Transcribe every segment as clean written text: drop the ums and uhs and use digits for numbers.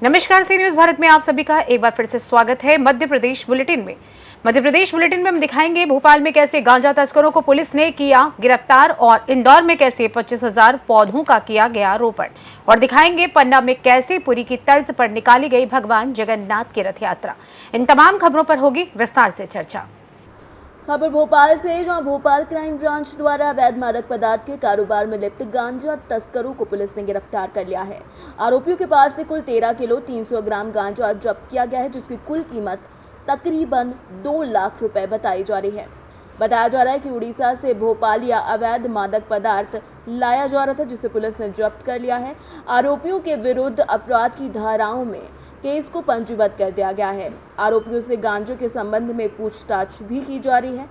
नमस्कार, सी न्यूज भारत में आप सभी का एक बार फिर से स्वागत है। मध्य प्रदेश बुलेटिन में हम दिखाएंगे भोपाल में कैसे गांजा तस्करों को पुलिस ने किया गिरफ्तार और इंदौर में कैसे 25,000 पौधों का किया गया रोपण, और दिखाएंगे पन्ना में कैसे पुरी की तर्ज पर निकाली गई भगवान जगन्नाथ की रथ यात्रा। इन तमाम खबरों पर होगी विस्तार से चर्चा। खबर भोपाल से, जहां भोपाल क्राइम ब्रांच द्वारा अवैध मादक पदार्थ के कारोबार में लिप्त गांजा तस्करों को पुलिस ने गिरफ्तार कर लिया है। आरोपियों के पास से कुल 13 किलो 300 ग्राम गांजा जब्त किया गया है, जिसकी कुल कीमत तकरीबन 2 लाख रुपए बताई जा रही है। बताया जा रहा है कि उड़ीसा से भोपाल या अवैध मादक पदार्थ लाया जा रहा था, जिसे पुलिस ने जब्त कर लिया है। आरोपियों के विरुद्ध अपराध की धाराओं में केस को पंजीबद्ध कर दिया गया है। आरोपियों से गांजे के संबंध में पूछताछ भी की जा रही है।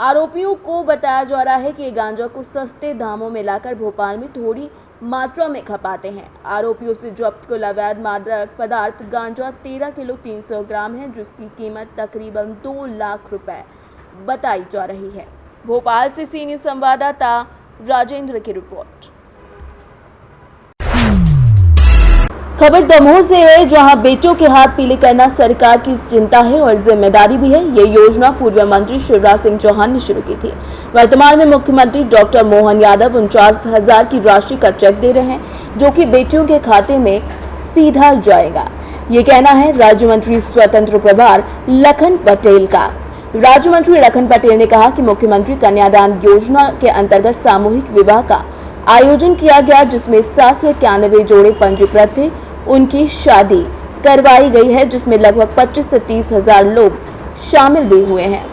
आरोपियों को बताया जा रहा है कि ये गांजा को सस्ते दामों में लाकर भोपाल में थोड़ी मात्रा में खपाते हैं। आरोपियों से जब्त कुल अवैध मादक पदार्थ गांजा 13 किलो 300 ग्राम है, जिसकी कीमत तकरीबन 2 लाख रुपए बताई जा रही है। भोपाल से सी न्यूज संवाददाता राजेंद्र की रिपोर्ट। खबर दमोह से है, जहां बेटों के हाथ पीले करना सरकार की चिंता है और जिम्मेदारी भी है। ये योजना पूर्व मंत्री शिवराज सिंह चौहान ने शुरू की थी। वर्तमान में मुख्यमंत्री डॉक्टर मोहन यादव 49,000 की राशि का चेक दे रहे हैं, जो कि बेटियों के खाते में सीधा जाएगा। ये कहना है राज्य मंत्री स्वतंत्र प्रभार लखन पटेल का। राज्य मंत्री लखन पटेल ने कहा कि मुख्यमंत्री कन्यादान योजना के अंतर्गत सामूहिक विवाह का आयोजन किया गया, जिसमें 791 जोड़े पंजीकृत थे। उनकी शादी करवाई गई है, जिसमें लगभग 25 से 30,000 लोग शामिल भी हुए हैं।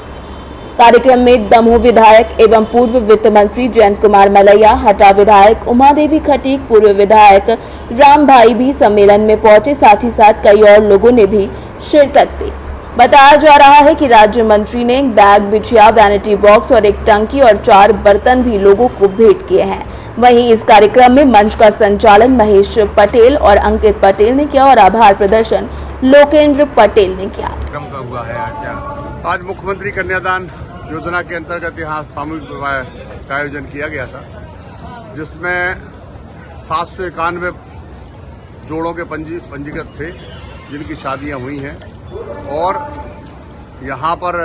कार्यक्रम में दमोह विधायक एवं पूर्व वित्त मंत्री जयंत कुमार मलैया, हटा विधायक उमा देवी खटीक, पूर्व विधायक राम भाई भी सम्मेलन में पहुंचे। साथ ही साथ कई और लोगों ने भी शिरकत की। बताया जा रहा है कि राज्य मंत्री ने बैग, बिछिया, वैनिटी बॉक्स और एक टंकी और 4 बर्तन भी लोगों को भेंट किए हैं। वहीं इस कार्यक्रम में मंच का संचालन महेश पटेल और अंकित पटेल ने किया और आभार प्रदर्शन लोकेंद्र पटेल ने किया। हुआ है आज मुख्यमंत्री कन्यादान योजना के अंतर्गत यहाँ सामूहिक विवाह का आयोजन किया गया था, जिसमें 791 जोड़ों के पंजीकृत थे, जिनकी शादियां हुई हैं। और यहाँ पर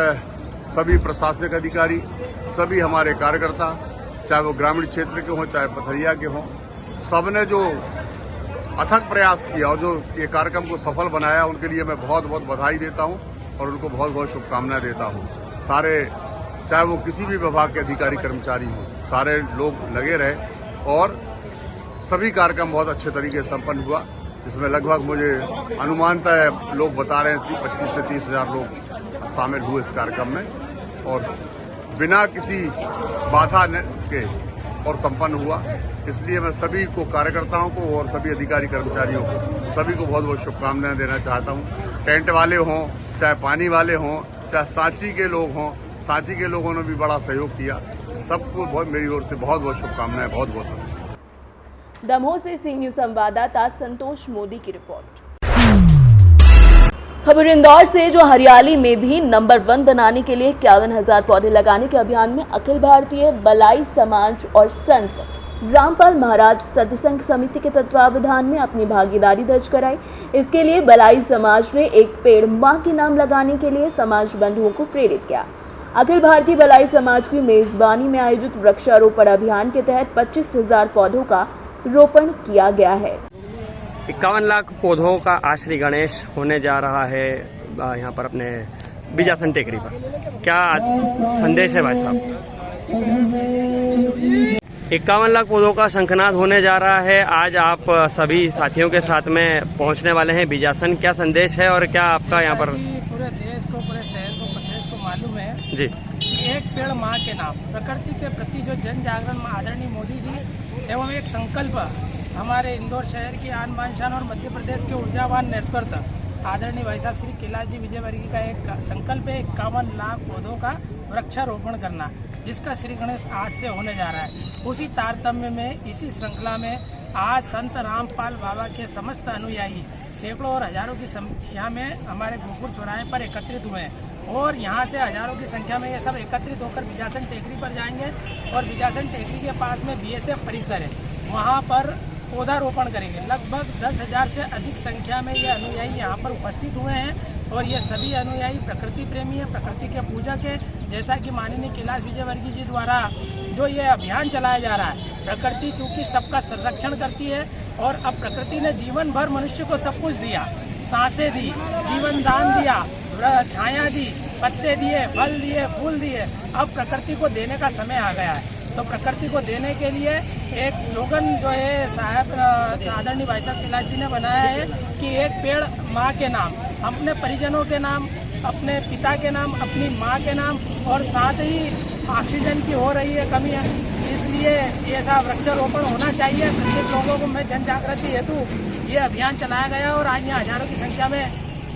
सभी प्रशासनिक अधिकारी, सभी हमारे कार्यकर्ता, चाहे वो ग्रामीण क्षेत्र के हों चाहे पथरिया के हों, सबने जो अथक प्रयास किया और जो ये कार्यक्रम को सफल बनाया, उनके लिए मैं बहुत बहुत बधाई देता हूं और उनको बहुत बहुत शुभकामनाएं देता हूं। सारे, चाहे वो किसी भी विभाग के अधिकारी कर्मचारी हों, सारे लोग लगे रहे और सभी कार्यक्रम बहुत अच्छे तरीके से संपन्न हुआ, जिसमें लगभग मुझे अनुमानता है लोग बता रहे हैं 25 से 30,000 लोग शामिल हुए इस कार्यक्रम में, और बिना किसी बाधा के और संपन्न हुआ। इसलिए मैं सभी को, कार्यकर्ताओं को और सभी अधिकारी कर्मचारियों को, सभी को बहुत बहुत शुभकामनाएं देना चाहता हूं। टेंट वाले हों, चाहे पानी वाले हों, चाहे सांची के लोग हों, सांची के लोगों ने भी बड़ा सहयोग किया। सबको बहुत मेरी ओर से बहुत बहुत शुभकामनाएं, बहुत बहुत। दमोह से सी न्यूज संवाददाता संतोष मोदी की रिपोर्ट। खबर इंदौर से, जो हरियाली में भी नंबर 1 बनाने के लिए 51,000 पौधे लगाने के अभियान में अखिल भारतीय बलाई समाज और संत रामपाल महाराज सत्संग समिति के तत्वावधान में अपनी भागीदारी दर्ज कराई। इसके लिए बलाई समाज ने एक पेड़ मां के नाम लगाने के लिए समाज बंधुओं को प्रेरित किया। अखिल भारतीय बलाई समाज की मेजबानी में आयोजित वृक्षारोपण अभियान के तहत 25,000 पौधों का रोपण किया गया है। 51 लाख पौधों का आश्री गणेश होने जा रहा है यहाँ पर अपने बीजासन टेकरी पर। क्या संदेश है भाई साहब? 51 लाख पौधों का शंखनाद होने जा रहा है। आज आप सभी साथियों के साथ में पहुँचने वाले हैं बीजासन। क्या संदेश है और क्या आपका यहाँ पर? पूरे देश को, पूरे शहर को, प्रदेश को मालूम है जी, एक पेड़ माँ के नाम, प्रकृति के प्रति जो जन जागरण आदरणीय मोदी जी एवं एक संकल्प हमारे इंदौर शहर की आन बान शान और मध्य प्रदेश के ऊर्जावान नेतृत्व आदरणीय भाई साहब श्री कैलाश जी विजयवर्गीय का एक संकल्प है 51 लाख पौधों का वृक्षारोपण करना, जिसका श्री गणेश आज से होने जा रहा है। उसी तारतम्य में, इसी श्रृंखला में आज संत रामपाल बाबा के समस्त अनुयायी सैकड़ों और हजारों की संख्या में हमारे गोपुर चौराहे पर एकत्रित हुए हैं और यहाँ से हजारों की संख्या में ये सब एकत्रित होकर बीजासन टेकरी पर जाएंगे और बीजासन टेकरी के पास में BSF परिसर है, वहाँ पर पौधारोपण करेंगे। लगभग 10,000 से अधिक संख्या में ये अनुयायी यहाँ पर उपस्थित हुए हैं और ये सभी अनुयायी प्रकृति प्रेमी हैं, प्रकृति के पूजक हैं। जैसा कि माननीय कैलाश विजयवर्गीय जी द्वारा जो ये अभियान चलाया जा रहा है, प्रकृति चूँकि सबका संरक्षण करती है और अब प्रकृति ने जीवन भर मनुष्य को सब कुछ दिया, सांसें दी, जीवन दान दिया, छाया दी, पत्ते दिए, फल दिए, फूल दिए। अब प्रकृति को देने का समय आ गया है। तो प्रकृति को देने के लिए एक स्लोगन जो है साहब आदरणीय भाई साहब कैलाश जी ने बनाया है कि एक पेड़ माँ के नाम, अपने परिजनों के नाम, अपने पिता के नाम, अपनी माँ के नाम, और साथ ही ऑक्सीजन की हो रही है कमी है, इसलिए ये सब वृक्षारोपण होना चाहिए। प्रत्येक लोगों को मैं जन जागृति हेतु ये अभियान चलाया गया और आज यहाँ हजारों की संख्या में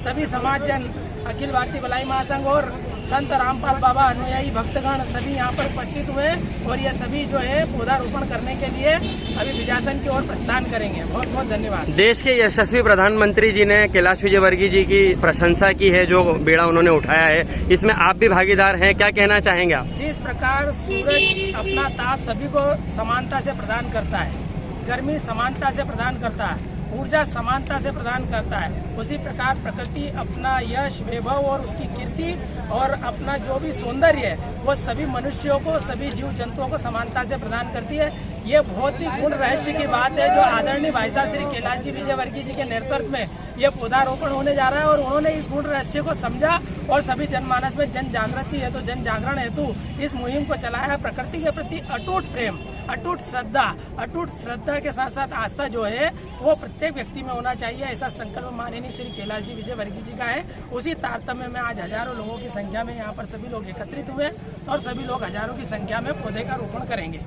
सभी समाज जन, अखिल भारतीय भलाई महासंघ और संत रामपाल बाबा अनुयायी भक्तगण सभी यहाँ पर उपस्थित हुए और ये सभी जो है पौधारोपण करने के लिए अभी विजासन की ओर प्रस्थान करेंगे। बहुत बहुत धन्यवाद। देश के यशस्वी प्रधानमंत्री जी ने कैलाश विजयवर्गीय जी की प्रशंसा की है, जो बेड़ा उन्होंने उठाया है, इसमें आप भी भागीदार हैं, क्या कहना चाहेंगे आप? जिस प्रकार सूरज अपना ताप सभी को समानता से प्रदान करता है, गर्मी समानता से प्रदान करता है, ऊर्जा समानता से प्रदान करता है, उसी प्रकार प्रकृति अपना यश, वैभव और उसकी कीर्ति और अपना जो भी सौंदर्य है वो सभी मनुष्यों को, सभी जीव जंतुओं को समानता से प्रदान करती है। ये बहुत ही गुण रहस्य की बात है जो आदरणीय भाई साहब श्री कैलाश जी विजयवर्गीय जी के नेतृत्व में ये पौधारोपण होने जा रहा है और उन्होंने इस गुण रहस्य को समझा और सभी जनमानस में जन जागृति है तो जन जागरण हेतु इस मुहिम को चलाया है। प्रकृति के प्रति अटूट प्रेम, अटूट श्रद्धा के साथ साथ आस्था जो है वो प्रत्येक व्यक्ति में होना चाहिए, ऐसा संकल्प माननीय श्री कैलाश जी विजयवर्गीय जी का है। उसी तारतम्य में आज हजारों लोगों की संख्या में यहाँ पर सभी लोग एकत्रित हुए और सभी लोग हजारों की संख्या में पौधे का रोपण करेंगे।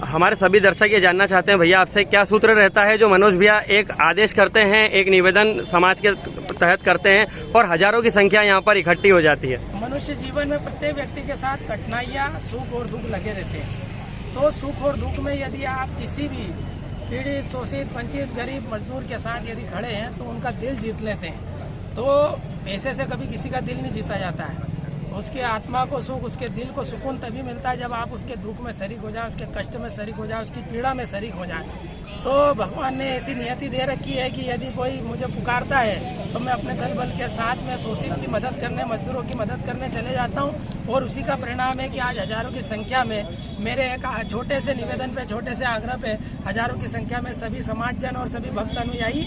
हमारे सभी दर्शक ये जानना चाहते हैं भैया आपसे, क्या सूत्र रहता है जो मनोज भैया एक आदेश करते हैं, एक निवेदन समाज के तहत करते हैं और हजारों की संख्या यहाँ पर इकट्ठी हो जाती है? मनुष्य जीवन में प्रत्येक व्यक्ति के साथ कठिनाइयाँ, सुख और दुख लगे रहते हैं। तो सुख और दुख में यदि आप किसी भी पीड़ित, शोषित, वंचित, गरीब, मजदूर के साथ यदि खड़े हैं तो उनका दिल जीत लेते हैं। तो पैसे से कभी किसी का दिल नहीं जीता जाता है, उसके आत्मा को सुख, उसके दिल को सुकून तभी मिलता है जब आप उसके दुख में शरीक हो जाए, उसके कष्ट में शरीक हो जाए, उसकी पीड़ा में शरीक हो जाए। तो भगवान ने ऐसी नियति दे रखी है कि यदि कोई मुझे पुकारता है तो मैं अपने दल बल के साथ में शोषित की मदद करने, मजदूरों की मदद करने चले जाता हूँ और उसी का परिणाम है कि आज हजारों की संख्या में मेरे एक छोटे से निवेदन पे, छोटे से आग्रह पे हजारों की संख्या में सभी समाजजन और सभी भक्त अनुयायी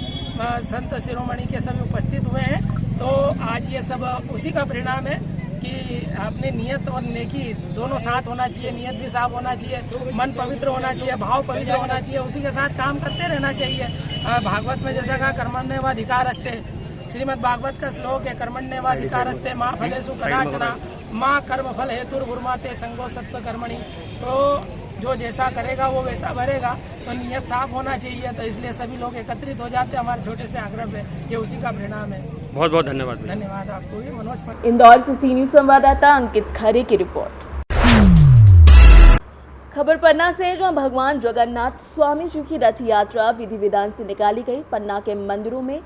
संत शिरोमणि के सभी उपस्थित हुए हैं। तो आज ये सब उसी का परिणाम है कि अपनी नियत और नेकी दोनों साथ होना चाहिए, नियत भी साफ होना चाहिए, मन पवित्र होना चाहिए, भाव पवित्र होना चाहिए, उसी के साथ काम करते रहना चाहिए। भागवत में जैसा कहा कर्मण्येवाधिकारस्ते, श्रीमद् भागवत का श्लोक है कर्मण्येवाधिकारस्ते माँ फलेषु कदाचन माँ कर्म फल हेतुर्भुर्माते संगो सत्व कर्मणि। तो जो जैसा करेगा वो वैसा भरेगा, तो नियत साफ होना चाहिए। तो इसलिए सभी लोग एकत्रित हो जाते हैं हमारे छोटे से आग्रह पे, ये उसी का परिणाम है। बहुत बहुत धन्यवाद। धन्यवाद आपको भी। मनोज इंदौर से सी न्यूज संवाददाता अंकित खरे की रिपोर्ट। खबर पन्ना से, जहां भगवान जगन्नाथ स्वामी जी की रथ यात्रा विधि विधान से निकाली गई। पन्ना के मंदिरों में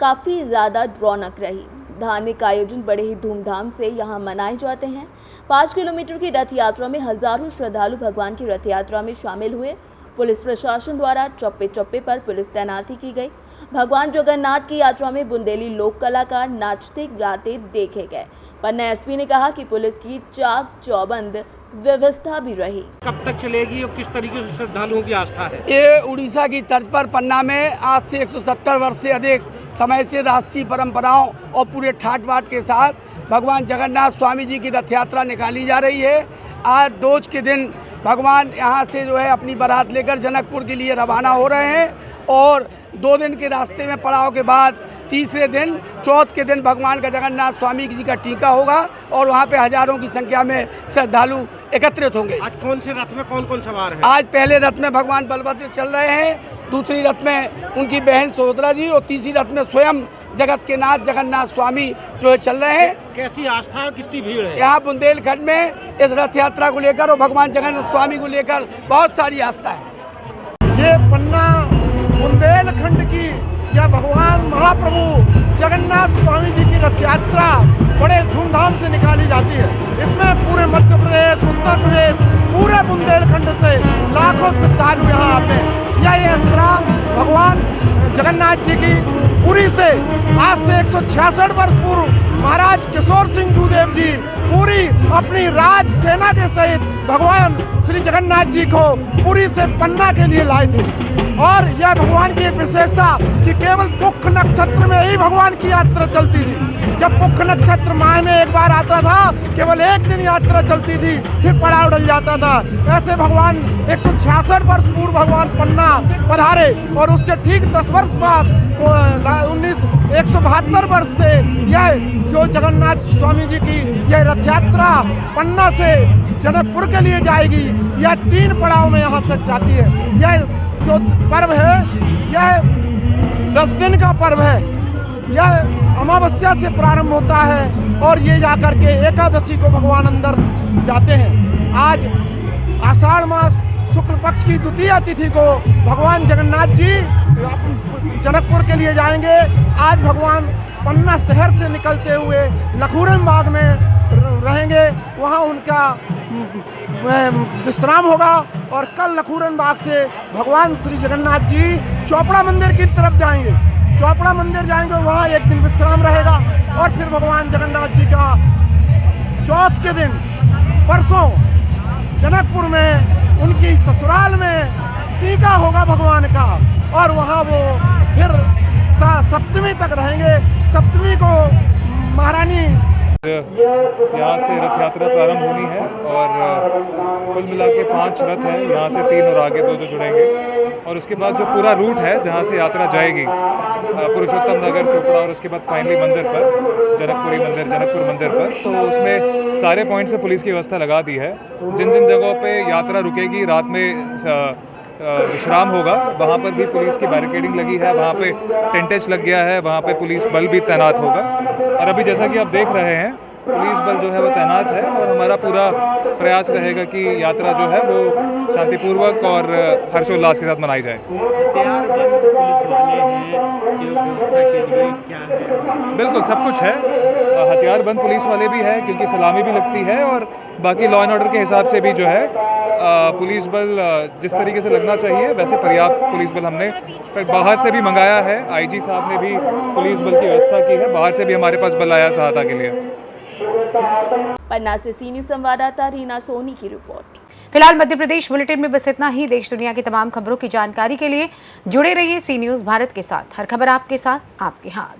काफ़ी ज़्यादा रौनक रही। धार्मिक आयोजन बड़े ही धूमधाम से यहाँ मनाए जाते हैं। 5 किलोमीटर की रथ यात्रा में हजारों श्रद्धालु भगवान की रथ यात्रा में शामिल हुए। पुलिस प्रशासन द्वारा चौप्पे चौप्पे पर पुलिस तैनाती की गई। भगवान जगन्नाथ की यात्रा में बुंदेली लोक कलाकार नाचते गाते देखे गए। पन्ना एसपी ने कहा कि पुलिस की चाक चौबंद व्यवस्था भी रही। कब तक चलेगी और किस तरीके से श्रद्धालुओं की आस्था है? ये उड़ीसा की तर्ज पर पन्ना में आज से 170 वर्ष से अधिक समय से राष्ट्रीय परंपराओं और पूरे ठाट बाट के साथ भगवान जगन्नाथ स्वामी जी की रथ यात्रा निकाली जा रही है। आज दोज के दिन भगवान यहाँ से जो है अपनी बारात लेकर जनकपुर के लिए रवाना हो रहे हैं और 2 दिन के रास्ते में पड़ाव के बाद तीसरे दिन चौथ के दिन भगवान का जगन्नाथ स्वामी जी का टीका होगा और वहाँ पे हजारों की संख्या में श्रद्धालु एकत्रित होंगे। आज कौन से रथ में कौन कौन सवार है? आज पहले रथ में भगवान बलभद्र चल रहे हैं, दूसरी रथ में उनकी बहन सुभद्रा जी और तीसरी रथ में स्वयं जगत के नाथ जगन्नाथ स्वामी जो है चल रहे हैं। कैसी आस्था है, कितनी भीड़ है? यहाँ बुंदेलखंड में इस रथ यात्रा को लेकर और भगवान जगन्नाथ स्वामी को लेकर बहुत सारी आस्था है। ये पन्ना बुंदेलखंड की या भगवान महाप्रभु जगन्नाथ स्वामी जी की रथ यात्रा बड़े धूमधाम से निकाली जाती है। इसमें पूरे मध्य प्रदेश, उत्तर प्रदेश, पूरे पूरे बुंदेलखंड से लाखों श्रद्धालु यहाँ आते हैं। यह यात्रा भगवान जगन्नाथ जी की पुरी से आज से 166 वर्ष पूर्व महाराज किशोर सिंह जूदेव जी पूरी अपनी राज सेना के सहित भगवान श्री जगन्नाथ जी को पुरी से पन्ना के लिए लाए थे। और यह भगवान की एक विशेषता कि केवल पुख नक्षत्र में ही भगवान की यात्रा चलती थी। जब पुख नक्षत्र माह में एक बार आता था, केवल एक दिन यात्रा चलती थी, फिर पड़ाव डल जाता था। ऐसे भगवान 166 वर्ष पूर्व भगवान पन्ना पधारे और उसके ठीक 10 वर्ष बाद 172 वर्ष से यह जो जगन्नाथ स्वामी जी की यह रथ यात्रा पन्ना से जनकपुर के लिए जाएगी। यह 3 पड़ाव में यहाँ तक जाती है। यह जो पर्व है यह 10 दिन का पर्व है। यह अमावस्या से प्रारंभ होता है और ये जाकर के एकादशी को भगवान अंदर जाते हैं। आज आषाढ़ मास शुक्ल पक्ष की द्वितीय तिथि को भगवान जगन्नाथ जी जनकपुर के लिए जाएंगे। आज भगवान पन्ना शहर से निकलते हुए लखूरन बाग में रहेंगे, वहाँ उनका विश्राम होगा और कल लखूरन बाग से भगवान श्री जगन्नाथ जी चोपड़ा मंदिर की तरफ जाएंगे। चोपड़ा मंदिर जाएंगे, वहाँ एक दिन विश्राम रहेगा और फिर भगवान जगन्नाथ जी का चौथ के दिन परसों जनकपुर में उनकी ससुराल में टीका होगा भगवान का और वहाँ वो फिर सप्तमी तक रहेंगे। सप्तमी को महारानी यहाँ से रथ यात्रा प्रारंभ होनी है और कुल मिला के 5 रथ हैं, यहाँ से 3 और आगे 2 जो जुड़ेंगे। और उसके बाद जो पूरा रूट है जहाँ से यात्रा जाएगी पुरुषोत्तम नगर, चोपड़ा और उसके बाद फाइनली मंदिर पर जनकपुर मंदिर पर, तो उसमें सारे पॉइंट्स पे पुलिस की व्यवस्था लगा दी है। जिन जिन जगहों पे यात्रा रुकेगी, रात में विश्राम होगा, वहाँ पर भी पुलिस की बैरिकेडिंग लगी है, वहाँ पे टेंटेज लग गया है, वहाँ पे पुलिस बल भी तैनात होगा। और अभी जैसा कि आप देख रहे हैं पुलिस बल जो है वो तैनात है और हमारा पूरा प्रयास रहेगा कि यात्रा जो है वो शांतिपूर्वक और हर्षोल्लास के साथ मनाई जाए। बिल्कुल सब कुछ है, हथियारबंद पुलिस वाले भी है क्योंकि सलामी भी लगती है और बाकी लॉ एंड ऑर्डर के हिसाब से भी जो है पुलिस बल जिस तरीके से लगना चाहिए वैसे पर्याप्त पुलिस बल हमने बाहर से भी मंगाया है। आईजी साहब ने भी पुलिस बल की व्यवस्था की है, बाहर से भी हमारे पास बल आया सहायता के लिए। पन्ना से सी न्यूज़ संवाददाता रीना सोनी की रिपोर्ट। फिलहाल मध्य प्रदेश बुलेटिन में बस इतना ही। देश दुनिया की तमाम खबरों की जानकारी के लिए जुड़े रहिए सी न्यूज़ भारत के साथ। हर खबर आपके साथ, आपके हाथ।